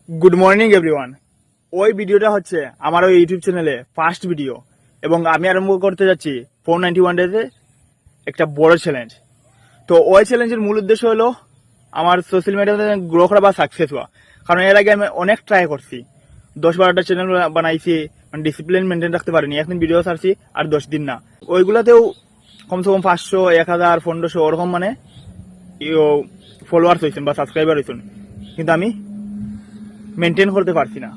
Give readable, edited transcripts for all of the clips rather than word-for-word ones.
Good morning everyone. ওই ভিডিওটা হচ্ছে আমার ওই ইউটিউব চ্যানেলে ফার্স্ট ভিডিও এবং আমি আরম্ভ করতে যাচ্ছি 491 ডেজে একটা বড় চ্যালেঞ্জ। তো ওই চ্যালেঞ্জের মূল উদ্দেশ্য হলো আমার সোশ্যাল মিডিয়াতে গ্রো করা বা সাকসেস হওয়া। কারণ এর আগে আমি অনেক ট্রাই করছি, 10-12টা চ্যানেল বানাইছি, মানে ডিসিপ্লিন মেনটেন রাখতে পারিনি। একদিন ভিডিও ছাড়ছি আর 10 দিন না, ওইগুলাতেও কমসে কম 500, 1000, 1500 ওরকম মানে ফলোয়ার্স হয়েছেন বা সাবস্ক্রাইবার হয়েছেন, কিন্তু আমি মেনটেন করতে পারছি না।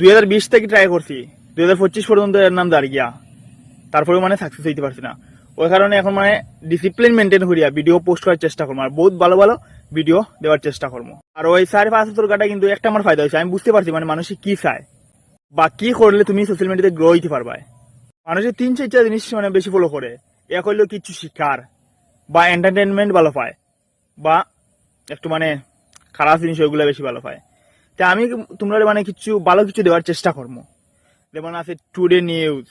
2020 থেকে ট্রাই করছি, 2025 পর্যন্ত এর নাম দাঁড়িয়ে গিয়া, তারপরেও মানে সাকসেস হইতে পারছি না। ওই কারণে এখন মানে ডিসিপ্লিন মেনটেন করিয়া ভিডিও পোস্ট করার চেষ্টা করবো, আর বহুত ভালো ভালো ভিডিও দেওয়ার চেষ্টা করবো। আর ওই 5.5 টাকা কিন্তু একটা আমার ফায়দা হয়েছে, আমি বুঝতে পারছি মানে মানুষ কি চায় বা কি করলে তুমি সোশ্যাল মিডিয়াতে গ্রো হইতে পারবা। মানুষের 3-4টা জিনিস মানে বেশি ফলো করে। এক হইলেও কিছু শিকার বা এন্টারটেনমেন্ট ভালো পায়, বা একটু মানে খারাপ জিনিস ওইগুলো বেশি ভালো পায়। তা আমি তোমরা মানে কিছু ভালো কিছু দেওয়ার চেষ্টা করবো। যেমন আছে today news,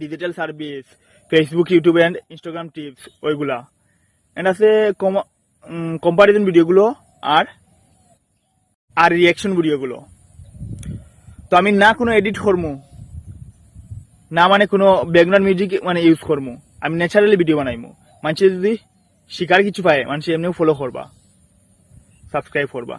digital service, Facebook, YouTube and Instagram tips ওইগুলা, এন্ড আছে কম্পারিজন ভিডিওগুলো আর আর রিয়াকশন ভিডিওগুলো। তো আমি না কোনো এডিট করবো, না মানে কোনো ব্যাকগ্রাউন্ড মিউজিক মানে ইউজ করবো, আমি ন্যাচারালি ভিডিও বানাইমু। মানুষ যদি শিকার কিছু পায়, মানুষ এমনিও ফলো করবা, সাবস্ক্রাইব করবা।